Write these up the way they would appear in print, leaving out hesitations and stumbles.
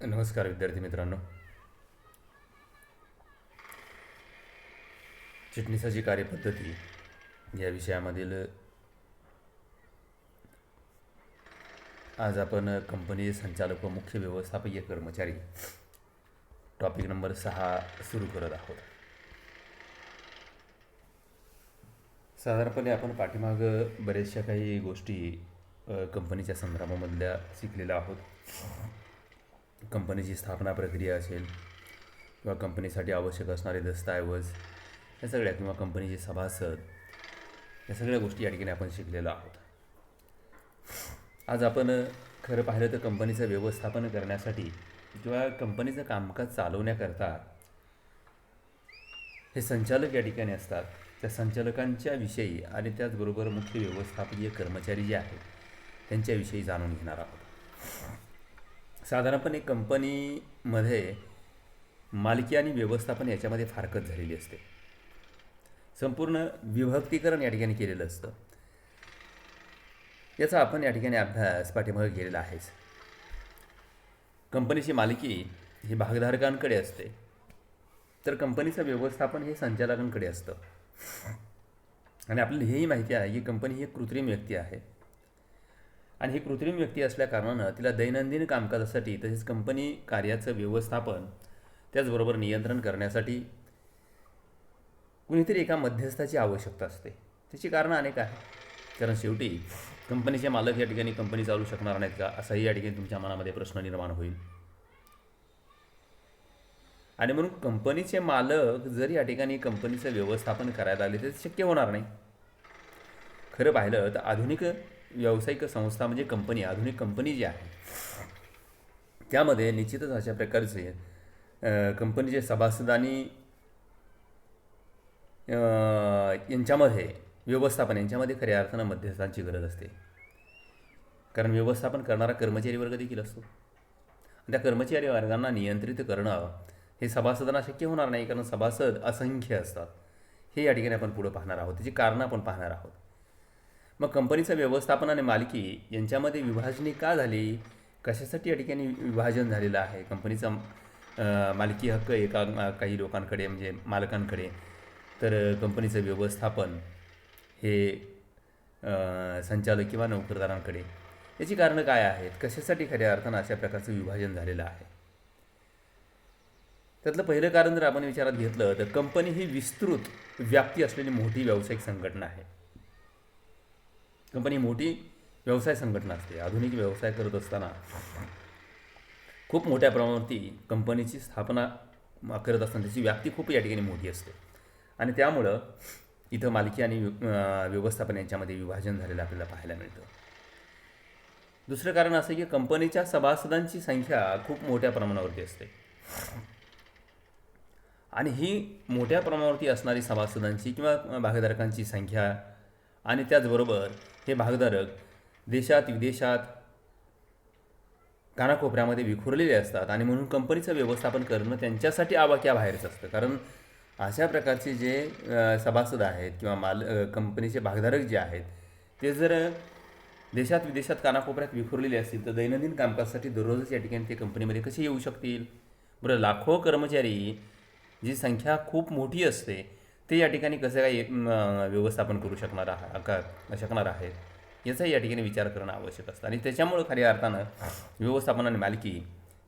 नमस्कार विद्यार्थी मित्रांनो. चिटणीसाची कार्यपद्धती या विषयामधील आज आपण कंपनी संचालक व मुख्य व्यवस्थापकीय कर्मचारी टॉपिक नंबर 6 सुरू करत आहोत. साधारणपणे आपण पाठीमाग बऱ्याचशा काही गोष्टी कंपनीच्या संदर्भामधल्या शिकलेल्या आहोत. कंपनीची स्थापना प्रक्रिया असेल किंवा कंपनीसाठी आवश्यक असणारे दस्तऐवज या सगळ्या, किंवा कंपनीचे सभासद, या सगळ्या गोष्टी या ठिकाणी आपण शिकलेलो आहोत. आज आपण खरं पाहिलं तर कंपनीचं व्यवस्थापन करण्यासाठी किंवा कंपनीचं कामकाज चालवण्याकरता हे संचालक या ठिकाणी असतात. त्या संचालकांच्या विषयी आणि त्याचबरोबर मुख्य व्यवस्थापकीय कर्मचारी जे आहेत त्यांच्याविषयी जाणून घेणार आहोत. साधारणपणे कंपनीमध्ये मालकी आणि व्यवस्थापन याच्यामध्ये फारकत झालेली असते. संपूर्ण विभक्तीकरण या ठिकाणी केलेलं असतं. याचा आपण या ठिकाणी अभ्यास पाठीमागे केलेला आहेच. कंपनीची मालकी ही भागधारकांकडे असते, तर कंपनीचं व्यवस्थापन हे संचालकांकडे असतं. आणि आपल्याला हेही माहिती आहे की कंपनी ही एक कृत्रिम व्यक्ती आहे, आणि ही कृत्रिम व्यक्ती असल्याकारणानं तिला दैनंदिन कामकाजासाठी तसेच कंपनी कार्याचं व्यवस्थापन त्याचबरोबर नियंत्रण करण्यासाठी कुणीतरी एका मध्यस्थाची आवश्यकता असते. त्याची कारणं अनेक आहेत. कारण शेवटी कंपनीचे मालक या ठिकाणी कंपनी चालू शकणार नाहीत का, असाही या ठिकाणी तुमच्या मनामध्ये प्रश्न निर्माण होईल. आणि म्हणून कंपनीचे मालक जर या ठिकाणी कंपनीचं व्यवस्थापन करायला आले तर शक्य होणार नाही. खरं पाहिलं तर आधुनिक व्यावसायिक संस्था म्हणजे कंपनी, आधुनिक कंपनी जी आहे त्यामध्ये निश्चितच अशा प्रकारचे कंपनीचे सभासदांनी यांच्यामध्ये व्यवस्थापन यांच्यामध्ये खऱ्या अर्थानं मध्यस्थांची गरज असते. कारण व्यवस्थापन करणारा कर्मचारी वर्ग देखील असतो. त्या कर्मचारी वर्गांना नियंत्रित करणं हे सभासदांना शक्य होणार नाही, कारण सभासद असंख्य असतात. हे या ठिकाणी आपण पुढं पाहणार आहोत, त्याची कारणं आपण पाहणार आहोत. मग कंपनीचं व्यवस्थापन आणि मालकी यांच्यामध्ये विभाजणी का झाली, कशासाठी या ठिकाणी विभाजन झालेलं आहे. कंपनीचा मालकी हक्क काही लोकांकडे म्हणजे मालकांकडे, तर कंपनीचं व्यवस्थापन हे संचालक किंवा नोकरदारांकडे. याची कारणं काय आहेत, कशासाठी खऱ्या अर्थानं अशा प्रकारचं विभाजन झालेलं आहे. त्यातलं पहिलं कारण जर आपण विचारात घेतलं तर कंपनी ही विस्तृत व्याप्ती असलेली मोठी व्यावसायिक संघटना आहे. कंपनी मोठी व्यवसाय संघटना असते. आधुनिक व्यवसाय करत असताना खूप मोठ्या प्रमाणावरती कंपनीची स्थापना करत असताना त्याची व्याप्ती खूप या ठिकाणी मोठी असते, आणि त्यामुळं इथं मालकी आणि व्यवस्थापन यांच्यामध्ये विभाजन झालेलं आपल्याला पाहायला मिळतं. दुसरं कारण असं की कंपनीच्या सभासदांची संख्या खूप मोठ्या प्रमाणावरती असते, आणि ही मोठ्या प्रमाणावरती असणारी सभासदांची किंवा भागधारकांची संख्या, आणि त्याचबरोबर हे भागधारक देशात विदेशात कानाकोपऱ्यामध्ये विखुरलेले असतात, आणि म्हणून कंपनीचं व्यवस्थापन करणं त्यांच्यासाठी आवाक्याबाहेरच असतं. कारण अशा प्रकारचे जे सभासद आहेत किंवा कंपनीचे भागधारक जे आहेत ते जर देशात विदेशात कानाकोपऱ्यात विखुरलेले असतील तर दैनंदिन कामकाजासाठी दररोजच या ठिकाणी ते कंपनीमध्ये कसे येऊ शकतील. बरं, लाखो कर्मचारी, जी संख्या खूप मोठी असते, ते या ठिकाणी कसं काय व्यवस्थापन करू शकणार आहेत, याचाही या ठिकाणी विचार करणं आवश्यक असतं. आणि त्याच्यामुळं खऱ्या अर्थानं व्यवस्थापन आणि मालकी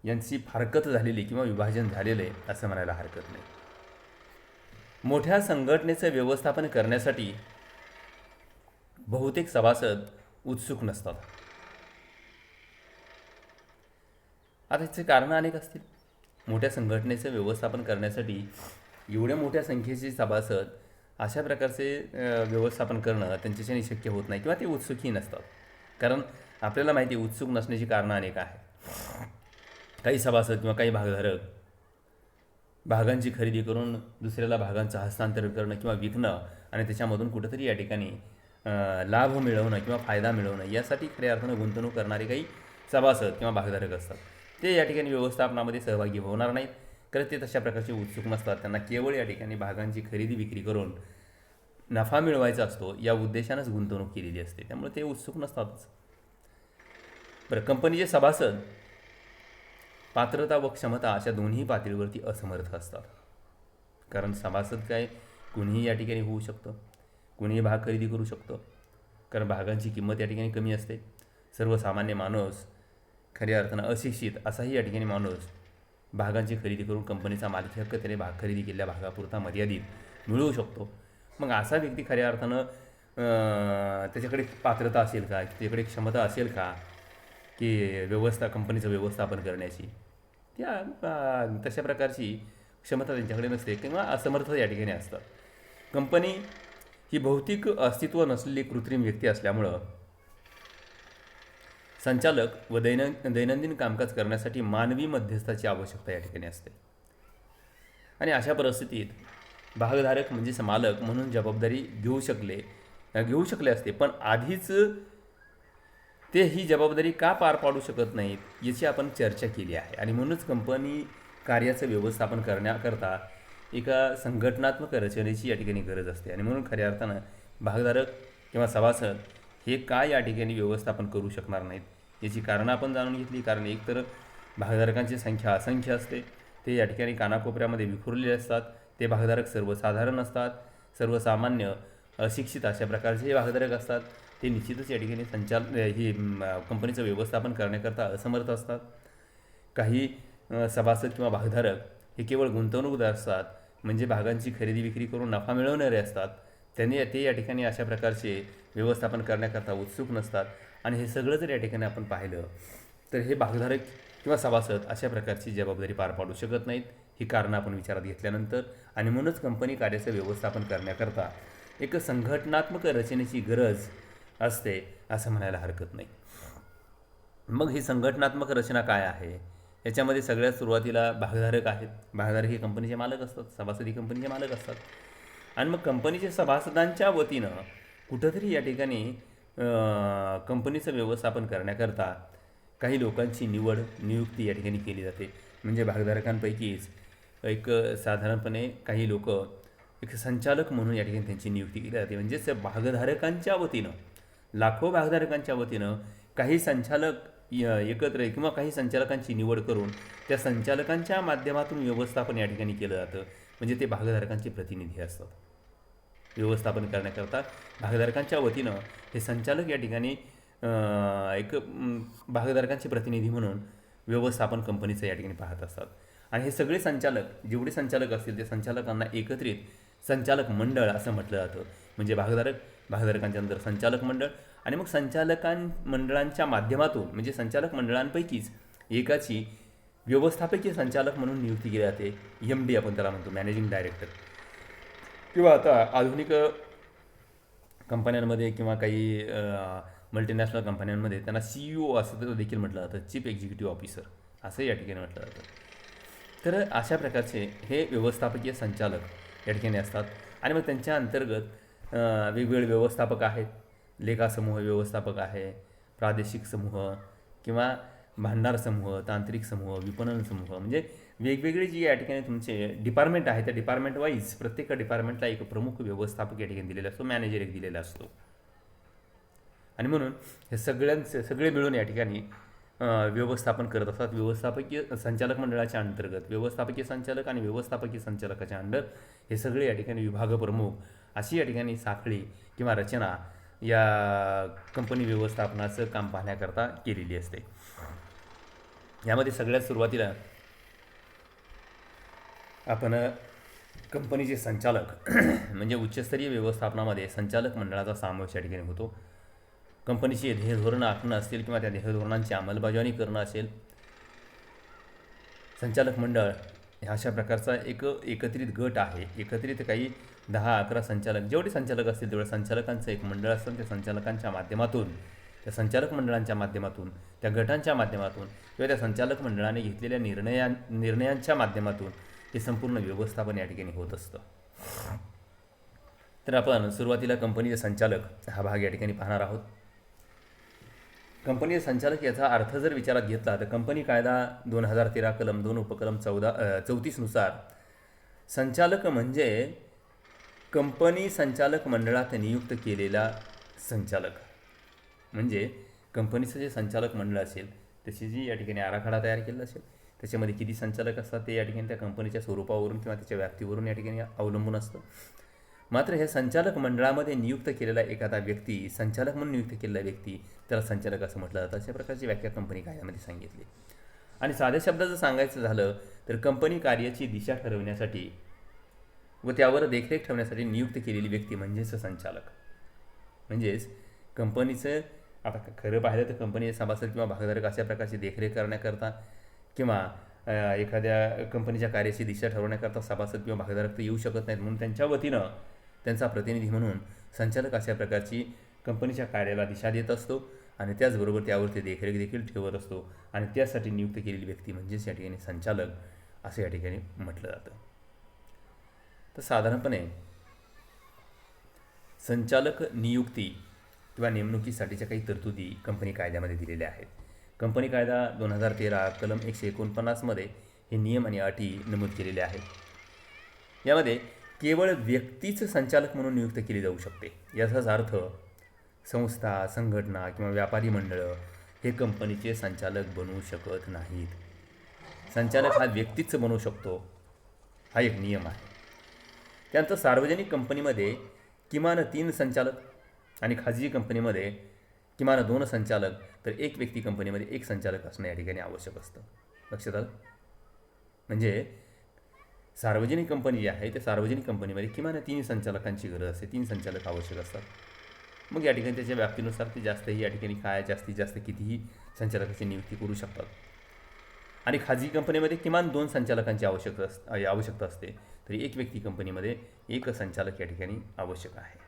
यांची फारकत झालेली किंवा विभाजन झालेलं आहे असं म्हणायला हरकत नाही. मोठ्या संघटनेचं व्यवस्थापन करण्यासाठी बहुतेक सभासद उत्सुक नसतात. आता याचे कारणं अनेक असतील. मोठ्या संघटनेचं व्यवस्थापन करण्यासाठी एवढ्या मोठ्या संख्येचे सभासद अशा प्रकारचे व्यवस्थापन करणं त्यांच्याच्याने शक्य होत नाही, किंवा ते उत्सुकही नसतात. कारण आपल्याला माहिती आहे उत्सुक नसण्याची कारणं अनेक आहेत. काही सभासद किंवा काही भागधारक भागांची खरेदी करून दुसऱ्याला भागांचं हस्तांतरण करणं किंवा विकणं आणि त्याच्यामधून कुठंतरी या ठिकाणी लाभ मिळवणं किंवा फायदा मिळवणं यासाठी खऱ्या अर्थानं गुंतवणूक करणारे काही सभासद किंवा भागधारक असतात. ते या ठिकाणी व्यवस्थापनामध्ये सहभागी होणार नाहीत, कारण ते तशा प्रकारचे उत्सुक नसतात. त्यांना केवळ या ठिकाणी भागांची खरेदी विक्री करून नफा मिळवायचा असतो या उद्देशानंच गुंतवणूक केलेली असते, त्यामुळे ते उत्सुक नसतातच. बरं, कंपनीचे सभासद पात्रता व क्षमता अशा दोन्ही पातळीवरती असमर्थ असतात. कारण सभासद काय कुणीही या ठिकाणी होऊ शकतं, कुणीही भाग खरेदी करू शकतो. कारण भागांची किंमत या ठिकाणी कमी असते. सर्वसामान्य माणूस, खऱ्या अर्थानं अशिक्षित असाही या ठिकाणी माणूस भागांची खरेदी करून कंपनीचा मालकी हक्क त्याने भाग खरेदी केलेल्या भागापुरता मर्यादित मिळवू शकतो. मग असा व्यक्ती खऱ्या अर्थानं त्याच्याकडे पात्रता असेल का, त्याच्याकडे क्षमता असेल का की कंपनीचं व्यवस्थापन करण्याची, तशा प्रकारची क्षमता त्यांच्याकडे नसते किंवा असमर्थ या ठिकाणी असतात. कंपनी ही भौतिक अस्तित्व नसलेली कृत्रिम व्यक्ती असल्यामुळं संचालक व दैनंदिन कामकाज करण्यासाठी मानवी मध्यस्थाची आवश्यकता या ठिकाणी असते. आणि अशा परिस्थितीत भागधारक म्हणजे मालक म्हणून जबाबदारी घेऊ शकले असते, पण आधीच ते ही जबाबदारी का पार पाडू शकत नाहीत याची आपण चर्चा केली आहे. आणि म्हणूनच कंपनी कार्याचं व्यवस्थापन करण्याकरता एका संघटनात्मक रचनेची या ठिकाणी गरज असते. आणि म्हणून खऱ्या अर्थानं भागधारक किंवा सभासद हे काय या ठिकाणी व्यवस्थापन करू शकणार नाहीत याची कारणं आपण जाणून घेतली. कारण एकतर भागधारकांची संख्या असंख्य असते, ते या ठिकाणी कानाकोपऱ्यामध्ये विखुरलेले असतात. ते भागधारक सर्वसाधारण असतात, सर्वसामान्य अशिक्षित अशा प्रकारचे हे भागधारक असतात. ते निश्चितच या ठिकाणी कंपनीचं व्यवस्थापन करण्याकरता असमर्थ असतात. काही सभासद किंवा भागधारक हे केवळ गुंतवणूकदार असतात, म्हणजे भागांची खरेदी विक्री करून नफा मिळवणारे असतात. ते या ठिकाणी अशा प्रकारचे व्यवस्थापन करण्याकरता उत्सुक नसतात. आणि हे सगळं जर या ठिकाणी आपण पाहिलं तर हे भागधारक किंवा सभासद अशा प्रकारची जबाबदारी पार पाडू शकत नाहीत. ही कारणं आपण विचारात घेतल्यानंतर आणि म्हणूनच कंपनी कार्याचं व्यवस्थापन करण्याकरता एक संघटनात्मक रचनेची गरज असते असं म्हणायला हरकत नाही. मग ही संघटनात्मक रचना काय आहे? याच्यामध्ये सगळ्यात सुरुवातीला भागधारक आहेत. भागधारक हे कंपनीचे मालक असतात, सभासद ही कंपनीचे मालक असतात. आणि मग कंपनीच्या सभासदांच्या वतीनं कुठंतरी या ठिकाणी कंपनीचं व्यवस्थापन करण्याकरता काही लोकांची नियुक्ती या ठिकाणी केली जाते. म्हणजे भागधारकांपैकीच एक साधारणपणे काही लोक एक संचालक म्हणून या ठिकाणी त्यांची नियुक्ती केली जाते. म्हणजेच भागधारकांच्या वतीनं, लाखो भागधारकांच्या वतीनं काही संचालक एकत्र किंवा काही संचालकांची निवड करून त्या संचालकांच्या माध्यमातून व्यवस्थापन या ठिकाणी केलं जातं. म्हणजे ते भागधारकांचे प्रतिनिधी असतात. व्यवस्थापन करण्याकरता भागधारकांच्या वतीनं हे संचालक या ठिकाणी भागधारकांचे प्रतिनिधी म्हणून व्यवस्थापन कंपनीचं या ठिकाणी पाहत असतात. आणि हे सगळे संचालक, जेवढे संचालक असतील ते संचालकांना एकत्रित संचालक मंडळ असं म्हटलं जातं. म्हणजे भागधारकांच्या नंतर संचालक मंडळ आणि मग मंडळांच्या माध्यमातून म्हणजे संचालक मंडळांपैकीच एकाची व्यवस्थापकीय संचालक म्हणून नियुक्ती केली जाते. MD आपण त्याला म्हणतो, मॅनेजिंग डायरेक्टर. किंवा आता आधुनिक कंपन्यांमध्ये किंवा काही मल्टीनॅशनल कंपन्यांमध्ये त्यांना CEO असं देखील म्हटलं जातं, चीफ एक्झिक्युटिव्ह ऑफिसर असं या ठिकाणी म्हटलं जातं. तर अशा प्रकारचे हे व्यवस्थापकीय संचालक या ठिकाणी असतात. आणि मग त्यांच्या अंतर्गत वेगवेगळे व्यवस्थापक आहेत. लेखा समूह व्यवस्थापक आहे, प्रादेशिक समूह किंवा भांडार समूह, तांत्रिक समूह, विपणन समूह, म्हणजे वेगवेगळे जी या ठिकाणी तुमचे डिपार्टमेंट आहे त्या डिपार्टमेंट वाईज प्रत्येक डिपार्टमेंटला एक प्रमुख व्यवस्थापक या ठिकाणी दिलेला असतो, मॅनेजर एक दिलेला असतो. आणि म्हणून हे सगळे मिळून या ठिकाणी व्यवस्थापन करत असतात. व्यवस्थापकीय संचालक मंडळाच्या अंतर्गत व्यवस्थापकीय संचालक आणि व्यवस्थापकीय संचालकाच्या अंडर हे सगळे या ठिकाणी विभाग प्रमुख अशी या ठिकाणी साखळी किंवा रचना या कंपनी व्यवस्थापनाचं काम पाहण्याकरता केलेली असते. यामध्ये सगळ्यात सुरुवातीला आपण कंपनीचे संचालक म्हणजे उच्चस्तरीय व्यवस्थापनामध्ये संचालक मंडळाचा समावेश या ठिकाणी होतो. कंपनीची ध्येयधोरणं आखणं असतील किंवा त्या ध्येयधोरणांची अंमलबजावणी करणं असेल, संचालक मंडळ अशा प्रकारचा एक एकत्रित गट आहे. एकत्रित काही 10-11 संचालक, जेवढे संचालक असतील तेवढ्या संचालकांचं एक मंडळ असतं. त्या संचालकांच्या माध्यमातून, त्या संचालक मंडळांच्या माध्यमातून, त्या गटांच्या माध्यमातून किंवा त्या संचालक मंडळाने घेतलेल्या निर्णयांच्या माध्यमातून हे संपूर्ण व्यवस्थापन या ठिकाणी होत असतं. तर आपण सुरुवातीला कंपनीचे संचालक हा भाग या ठिकाणी पाहणार आहोत. कंपनीचे संचालक याचा अर्थ जर विचारात घेतला तर कंपनी कायदा 2013 कलम 2 उपकलम 34 नुसार संचालक म्हणजे कंपनी संचालक मंडळात नियुक्त केलेला संचालक. म्हणजे कंपनीचं जे संचालक मंडळ असेल त्याची जी या ठिकाणी आराखडा तयार केलेला असेल त्याच्यामध्ये किती संचालक असतात ते या ठिकाणी त्या कंपनीच्या स्वरूपावरून किंवा त्याच्या व्याप्तीवरून या ठिकाणी अवलंबून असतं. मात्र हे संचालक मंडळामध्ये नियुक्त केलेला एखादा व्यक्ती, संचालक म्हणून नियुक्त केलेला व्यक्ती, त्याला संचालक असं म्हटलं जातं. अशा प्रकारची व्याख्या कंपनी कायद्यामध्ये सांगितली. आणि साध्या शब्दात जर सांगायचं झालं तर कंपनी कार्याची दिशा ठरवण्यासाठी व त्यावर देखरेख ठेवण्यासाठी नियुक्त केलेली व्यक्ती म्हणजेच संचालक. म्हणजेच कंपनीचं आता खरं पाहिलं तर कंपनीचे सभासद किंवा भागधारक अशा प्रकारची देखरेख करण्याकरता किंवा एखाद्या कंपनीच्या कार्याची दिशा ठरवण्याकरता सभासद किंवा भागधारक तर येऊ शकत नाहीत. म्हणून त्यांच्या वतीनं त्यांचा प्रतिनिधी म्हणून संचालक अशा प्रकारची कंपनीच्या कार्याला दिशा देत असतो आणि त्याचबरोबर त्यावरती देखरेख देखील ठेवत असतो. आणि त्यासाठी नियुक्त केलेली व्यक्ती म्हणजेच या ठिकाणी संचालक असं या ठिकाणी म्हटलं जातं. तर साधारणपणे संचालक नियुक्ती किंवा नेमणुकीसाठीच्या काही तरतुदी कंपनी कायद्यामध्ये दिलेल्या आहेत. कंपनी कायदा 2013 कलम 149 हे नियम आणि अटी नमूद केलेले आहेत. यामध्ये केवळ व्यक्तीच संचालक म्हणून नियुक्त केली जाऊ शकते. याचाच अर्थ संस्था, संघटना किंवा व्यापारी मंडळं हे कंपनीचे संचालक बनवू शकत नाहीत. संचालक हा व्यक्तीच बनवू शकतो, हा एक नियम आहे. त्यानंतर सार्वजनिक कंपनीमध्ये किमान 3 संचालक आणि खाजगी कंपनीमध्ये किमान 2 संचालक तर एक व्यक्ती कंपनीमध्ये 1 संचालक असणं या ठिकाणी आवश्यक असतं. लक्षात आलं? म्हणजे सार्वजनिक कंपनी जी आहे त्या सार्वजनिक कंपनीमध्ये किमान 3 संचालकांची गरज असते, 3 संचालक आवश्यक असतात. मग या ठिकाणी त्याच्या व्याप्तीनुसार ते जास्तही या ठिकाणी काय जास्तीत जास्त कितीही संचालकाची नियुक्ती करू शकतात. आणि खाजगी कंपनीमध्ये किमान 2 संचालकांची आवश्यकता असते, तरी एक व्यक्ती कंपनीमध्ये 1 संचालक या ठिकाणी आवश्यक आहे.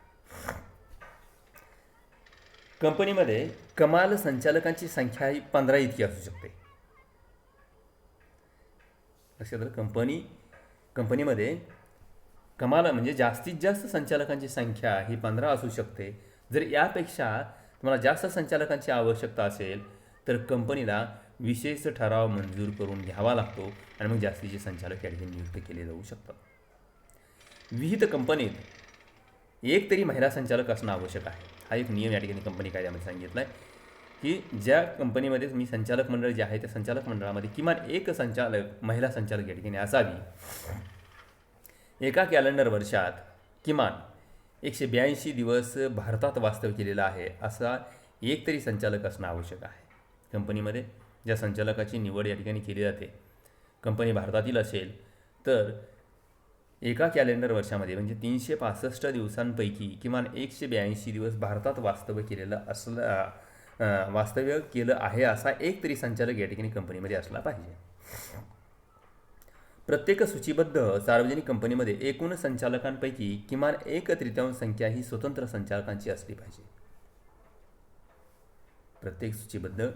कंपनीमध्ये कमाल संचालकांची संख्या ही 15 इतकी असू शकते. लक्षात आलं? कंपनीमध्ये कमाल म्हणजे जास्तीत जास्त संचालकांची संख्या ही 15 असू शकते. जर यापेक्षा तुम्हाला जास्त संचालकांची आवश्यकता असेल तर कंपनीला विशेष ठराव मंजूर करून घ्यावा लागतो आणि मग जास्तीचे संचालक या ठिकाणी नियुक्त केले जाऊ शकतात. विहित कंपनीत एक तरी महिला संचालक असणं आवश्यक आहे. हा एक नियम या ठिकाणी कंपनी कायद्यामध्ये सांगितला आहे की ज्या कंपनीमध्ये मी संचालक मंडळ जे आहे त्या संचालक मंडळामध्ये किमान 1 महिला संचालक या ठिकाणी असावी. एका कॅलेंडर वर्षात किमान 182 दिवस भारतात वास्तव्य केलेला आहे असा एक तरी संचालक असणं आवश्यक आहे. कंपनीमध्ये ज्या संचालकाची निवड या ठिकाणी केली जाते, कंपनी भारतातील असेल तर एका कॅलेंडर वर्षामध्ये म्हणजे 365 दिवसांपैकी किमान 182 दिवस भारतात वास्तव्य केलं आहे असा एक तरी संचालक या ठिकाणी कंपनीमध्ये असला पाहिजे. प्रत्येक सूचीबद्ध सार्वजनिक कंपनीमध्ये एकूण संचालकांपैकी किमान 1/3 संख्या ही स्वतंत्र संचालकांची असली पाहिजे. प्रत्येक सूचीबद्ध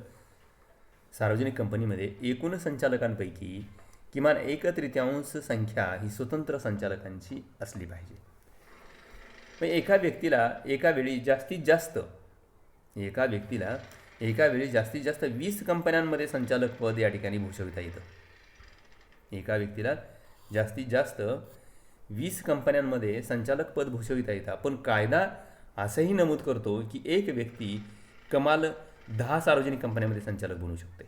सार्वजनिक कंपनीमध्ये एकूण संचालकांपैकी किमान 1/3 संख्या ही स्वतंत्र संचालकांची असली पाहिजे. मग एका व्यक्तीला एका वेळी जास्तीत जास्त 20 कंपन्यांमध्ये संचालक पद या ठिकाणी भूषविता येतं. एका व्यक्तीला जास्तीत जास्त 20 कंपन्यांमध्ये संचालक पद भूषविता येतं. पण कायदा असंही नमूद करतो की एक व्यक्ती कमाल 10 सार्वजनिक कंपन्यांमध्ये संचालक बनू शकते.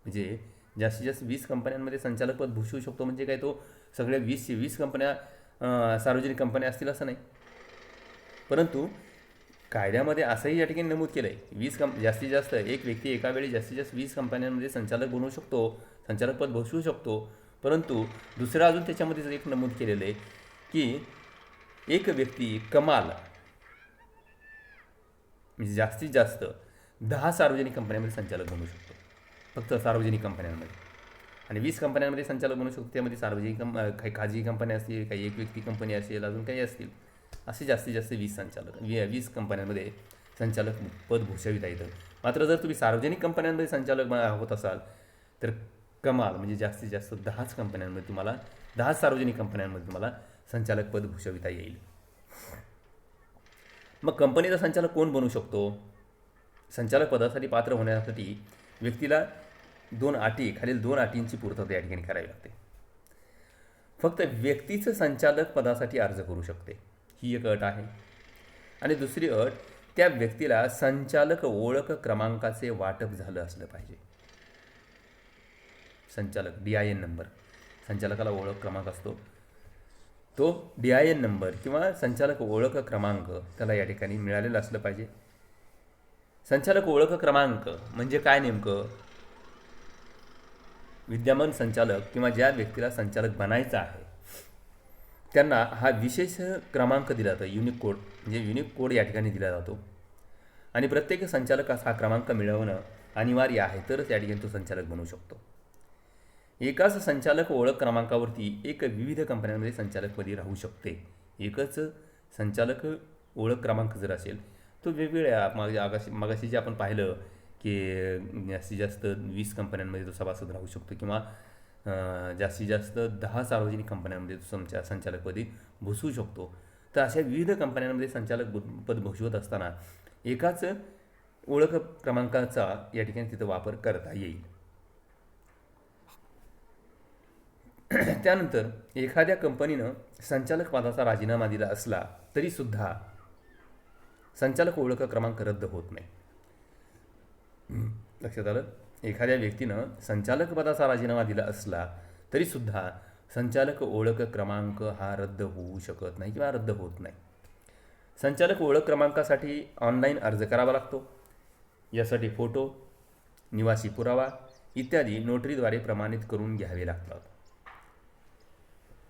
म्हणजे जास्तीत जास्त 20 कंपन्यांमध्ये संचालक पद भूषवू शकतो. म्हणजे काय, तो सगळ्या 20 कंपन्या सार्वजनिक कंपन्या असतील असं नाही. परंतु कायद्यामध्ये असंही या ठिकाणी नमूद केलं आहे, जास्तीत जास्त एक व्यक्ती एका वेळी जास्तीत जास्त 20 कंपन्यांमध्ये संचालक बनवू शकतो, संचालक पद भूषवू शकतो. परंतु दुसरं अजून त्याच्यामध्ये एक नमूद केलेलं आहे की एक व्यक्ती कमाल म्हणजे जास्तीत जास्त 10 सार्वजनिक कंपन्यांमध्ये संचालक बनवू शकतो, फक्त सार्वजनिक कंपन्यांमध्ये. आणि 20 कंपन्यांमध्ये संचालक बनवू शकतो. त्यामध्ये सार्वजनिक काही खाजगी कंपन्या असतील, काही एक व्यक्ती कंपनी असेल, अजून काही असतील. असे जास्तीत जास्त 20 कंपन्यांमध्ये संचालक पद भूषविता येतं. मात्र जर तुम्ही सार्वजनिक कंपन्यांमध्ये संचालक होत असाल तर कमाल म्हणजे जास्तीत जास्त 10 कंपन्यांमध्ये तुम्हाला 10 सार्वजनिक कंपन्यांमध्ये तुम्हाला संचालक पद भूषविता येईल. मग कंपनीचा संचालक कोण बनू शकतो? संचालक पदासाठी पात्र होण्यासाठी व्यक्तीला खालील दोन अटींची पूर्तता या ठिकाणी करावी लागते. फक्त व्यक्तीचं संचालक पदासाठी अर्ज करू शकते, ही एक अट आहे. आणि दुसरी अट, त्या व्यक्तीला संचालक ओळख क्रमांकाचे वाटप झालं असलं पाहिजे. संचालक DIN नंबर, संचालकाला ओळख क्रमांक असतो, तो DIN नंबर किंवा संचालक ओळख क्रमांक त्याला या ठिकाणी मिळालेलं असलं पाहिजे. संचालक ओळख क्रमांक म्हणजे काय नेमकं? विद्यमान संचालक किंवा ज्या व्यक्तीला संचालक बनायचं आहे त्यांना हा विशेष क्रमांक दिला जातो, युनिक कोड, म्हणजे युनिक कोड या ठिकाणी दिला जातो आणि प्रत्येक संचालकास हा क्रमांक मिळवणं अनिवार्य आहे, तरच या ठिकाणी तो संचालक बनू शकतो. एकाच संचालक ओळख क्रमांकावरती एक विविध कंपन्यांमध्ये संचालकपदी राहू शकते. एकच संचालक ओळख क्रमांक जर असेल तो वेगवेगळ्या मागाशी जे आपण पाहिलं की जास्तीत जास्त 20 कंपन्यांमध्ये तो सभासद राहू शकतो किंवा जास्तीत जास्त 10 सार्वजनिक कंपन्यांमध्ये तो संचालकपदी बसू शकतो. तर अशा विविध कंपन्यांमध्ये संचालक पद भूषवत असताना एकाच ओळख क्रमांकाचा या ठिकाणी तिथं वापर करता येईल. त्यानंतर एखाद्या कंपनीनं संचालक पदाचा राजीनामा दिला असला तरीसुद्धा संचालक ओळख क्रमांक रद्द होत नाही. लक्षात आलं? एखाद्या व्यक्तीनं संचालक पदाचा राजीनामा दिला असला तरीसुद्धा संचालक ओळख क्रमांक हा रद्द होऊ शकत नाही किंवा रद्द होत नाही. संचालक ओळख क्रमांकासाठी ऑनलाईन अर्ज करावा लागतो. यासाठी फोटो, निवासी पुरावा इत्यादी नोटरीद्वारे प्रमाणित करून घ्यावे लागतात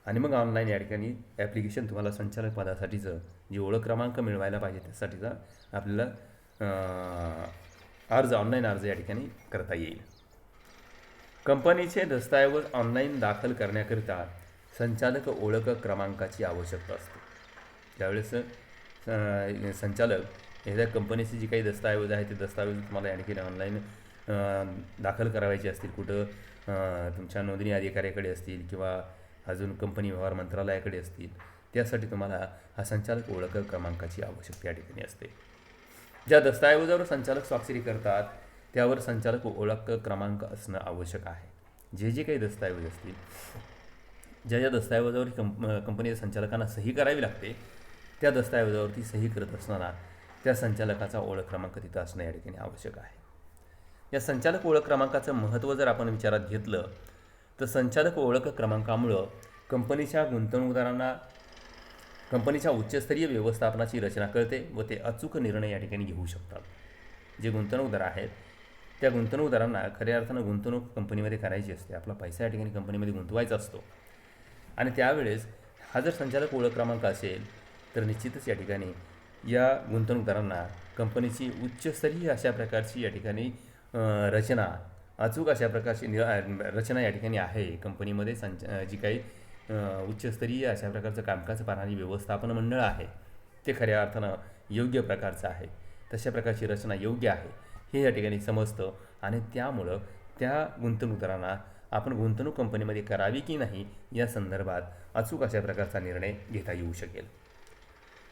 आणि मग ऑनलाईन या ठिकाणी ॲप्लिकेशन तुम्हाला संचालक पदासाठीचं जे ओळख क्रमांक मिळवायला पाहिजे त्यासाठीचा आपल्याला ऑनलाईन अर्ज या ठिकाणी करता येईल. कंपनीचे दस्तऐवज ऑनलाईन दाखल करण्याकरिता संचालक ओळख क्रमांकाची आवश्यकता असते. त्यावेळेस संचालक एखाद्या कंपनीचे जी काही दस्तऐवज आहे ते दस्तऐवज तुम्हाला या ठिकाणी ऑनलाईन दाखल करावायचे असतील, कुठं तुमच्या नोंदणी अधिकाऱ्याकडे असतील किंवा अजून कंपनी व्यवहार मंत्रालयाकडे असतील, त्यासाठी तुम्हाला हा संचालक ओळख क्रमांकाची आवश्यकता या ठिकाणी असते. ज्या दस्तऐवजावर संचालक स्वाक्षरी करतात त्यावर संचालक ओळख क्रमांक असणं आवश्यक आहे. जे काही दस्तऐवज असतील, ज्या दस्तऐवजावर कंपनीच्या संचालकांना सही करावी लागते त्या दस्तऐवजावरती सही करत असताना त्या संचालकाचा ओळख क्रमांक तिथं असणं या ठिकाणी आवश्यक आहे. या संचालक ओळख क्रमांकाचं महत्त्व जर आपण विचारात घेतलं तर संचालक ओळख क्रमांकामुळं कंपनीच्या गुंतवणूकदारांना कंपनीच्या उच्चस्तरीय व्यवस्थापनाची रचना कळते व ते अचूक निर्णय या ठिकाणी घेऊ शकतात. जे गुंतवणूकदार आहेत त्या गुंतवणूकदारांना खऱ्या अर्थानं गुंतवणूक कंपनीमध्ये करायची असते. आपला पैसा या ठिकाणी कंपनीमध्ये गुंतवायचा असतो आणि त्यावेळेस हा जर संचालक ओळख क्रमांक असेल तर निश्चितच या ठिकाणी या गुंतवणूकदारांना कंपनीची उच्चस्तरीय अशा प्रकारची या ठिकाणी रचना, अचूक अशा प्रकारची रचना या ठिकाणी आहे कंपनीमध्ये. जी काही उच्चस्तरीय अशा प्रकारचं कामकाज पाहणारी व्यवस्थापन मंडळ आहे ते खऱ्या अर्थानं योग्य प्रकारचं आहे. तशा प्रकारची रचना योग्य आहे हे या ठिकाणी समजतं आणि त्यामुळं त्या गुंतवणूकदारांना आपण गुंतवणूक कंपनीमध्ये करावी की नाही या संदर्भात अचूक अशा प्रकारचा निर्णय घेता येऊ शकेल.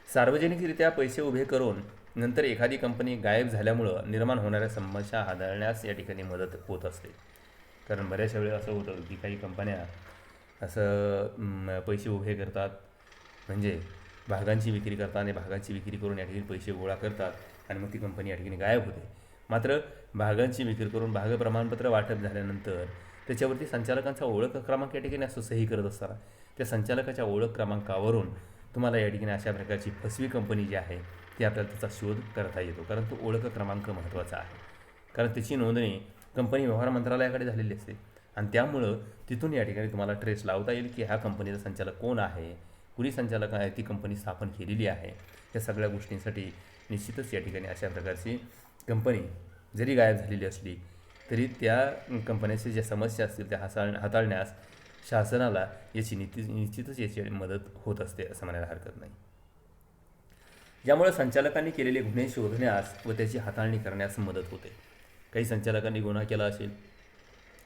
सार्वजनिकरित्या पैसे उभे करून नंतर एखादी कंपनी गायब झाल्यामुळं निर्माण होणाऱ्या समस्या हाताळण्यास या ठिकाणी मदत होत असते. कारण बऱ्याचशा वेळेस असं होतं की काही कंपन्या असं पैसे उभे करतात, म्हणजे भागांची विक्री करतात आणि भागांची विक्री करून या ठिकाणी पैसे गोळा करतात आणि मग ती कंपनी या ठिकाणी गायब होते. मात्र भागांची विक्री करून भाग प्रमाणपत्र वाटप झाल्यानंतर त्याच्यावरती संचालकांचा ओळख क्रमांक या ठिकाणी असं सही करत असताना त्या संचालकाच्या ओळख क्रमांकावरून तुम्हाला या ठिकाणी अशा प्रकारची फसवी कंपनी जी आहे ती आपल्याला त्याचा शोध करता येतो. कारण तो ओळख क्रमांक महत्त्वाचा आहे, कारण त्याची नोंदणी कंपनी व्यवहार मंत्रालयाकडे झालेली असते आणि त्यामुळं तिथून या ठिकाणी तुम्हाला ट्रेस लावता येईल की ह्या कंपनीचा संचालक कोण आहे, कुणी संचालक आहे, ती कंपनी स्थापन केलेली आहे. या सगळ्या गोष्टींसाठी निश्चितच या ठिकाणी अशा प्रकारची कंपनी जरी गायब झालेली असली तरी त्या कंपन्याच्या ज्या समस्या असतील त्या हाताळण्यास शासनाला निश्चितच याची मदत होत असते असं म्हणायला हरकत नाही. ज्यामुळे संचालकांनी केलेले गुन्हे शोधण्यास व त्याची हाताळणी करण्यास मदत होते. काही संचालकांनी गुन्हा केला असेल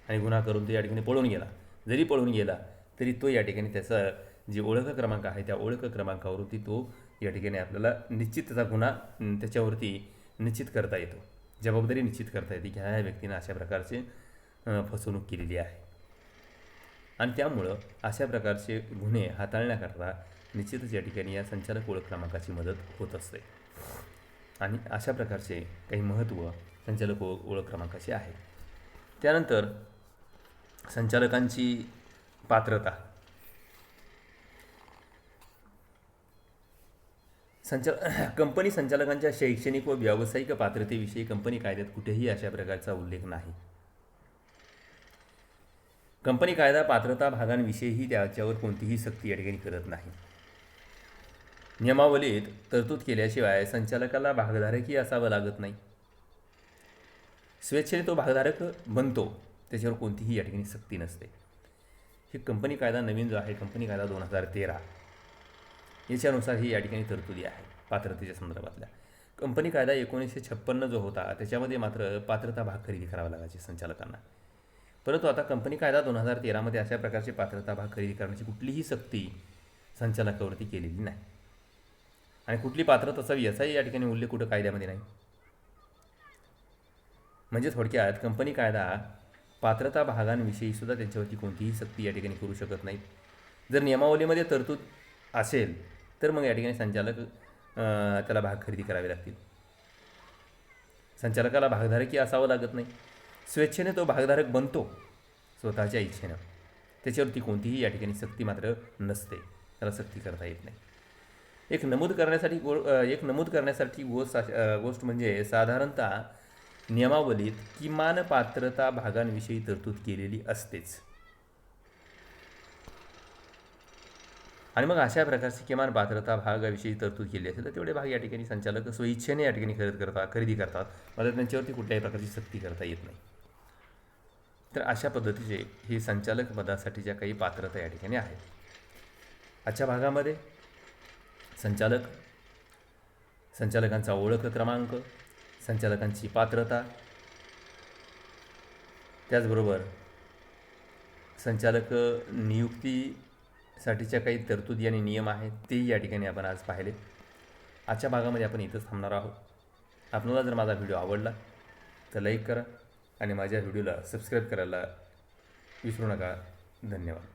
आणि गुन्हा करून तो या ठिकाणी पळून गेला, जरी पळून गेला तरी तो या ठिकाणी त्याचा जे ओळख क्रमांक आहे त्या ओळख क्रमांकावरती तो या ठिकाणी आपल्याला निश्चित त्याचा गुन्हा त्याच्यावरती निश्चित करता येतो, जबाबदारी निश्चित करता येते की ह्या व्यक्तीनं अशा प्रकारचे फसवणूक केलेली आहे आणि त्यामुळं अशा प्रकारचे गुन्हे हाताळण्याकरता निश्चितच या ठिकाणी या संचालक ओळख क्रमांकाची मदत होत असते आणि अशा प्रकारचे काही महत्त्व संचालक ओळख क्रमांकाचे आहे. त्यानंतर संचालकांची पात्रता. कंपनी संचालकांच्या शैक्षणिक व व्यावसायिक पात्रतेविषयी कंपनी कायद्यात कुठेही अशा प्रकारचा उल्लेख नाही. कंपनी कायदा पात्रता भागांविषयीही त्याच्यावर कोणतीही सक्ती या ठिकाणी करत नाही. नियमावलीत तरतूद केल्याशिवाय संचालकाला भागधारकही असावं लागत नाही. स्वेच्छेने तो भागधारक बनतो, त्याच्यावर कोणतीही या ठिकाणी सक्ती नसते. ही कंपनी कायदा नवीन जो आहे, कंपनी कायदा 2013, याच्यानुसार ही या ठिकाणी तरतुदी आहे पात्रतेच्या संदर्भातल्या. कंपनी कायदा 1956 जो होता त्याच्यामध्ये मात्र पात्रता भाग खरेदी करावा लागायचे संचालकांना. परंतु आता कंपनी कायदा 2013मध्ये अशा प्रकारची पात्रता भाग खरेदी करण्याची कुठलीही सक्ती संचालकावरती केलेली नाही. आणि कुठली पात्रता असावी याचाही या ठिकाणी उल्लेख कुठं कायद्यामध्ये नाही. म्हणजे थोडक्यात कंपनी कायदा पात्रता भागांविषयी सुद्धा त्यांच्यावरती कोणतीही सक्ती या ठिकाणी करू शकत नाही. जर नियमावलीमध्ये तरतूद असेल तर मग या ठिकाणी संचालक त्याला भाग खरेदी करावे लागतील. संचालकाला भागधारकही असावं लागत नाही. स्वेच्छेने तो भागधारक बनतो, स्वतःच्या इच्छेनं. त्याच्यावरती कोणतीही या ठिकाणी सक्ती मात्र नसते, त्याला सक्ती करता येत नाही. एक नमूद करण्यासाठी गोष्ट म्हणजे साधारणतः नियमावलीत किमान पात्रता भागांविषयी तरतूद केलेली असतेच. आणि मग अशा प्रकारची किमान पात्रता भागाविषयी तरतूद केली असेल तर तेवढे भाग या ठिकाणी संचालक स्वइच्छेने या ठिकाणी खरेदी करतात, मात्र त्यांच्यावरती कुठल्याही प्रकारची सक्ती करता येत नाही. तर अशा पद्धतीचे ही संचालक पदासाठीच्या काही पात्रता या ठिकाणी आहेत. आजच्या भागामध्ये संचालकांचा ओळख क्रमांक, संचालकांची पात्रता, त्याचबरोबर संचालक नियुक्तीसाठीच्या काही तरतुदी आणि नियम आहेत तेही या ठिकाणी आपण आज पाहिले. आजच्या भागामध्ये आपण इथंच थांबणार आहोत. आपल्याला जर माझा व्हिडिओ आवडला तर लाईक करा आणि माझ्या व्हिडिओला सबस्क्राईब करायला विसरू नका. धन्यवाद.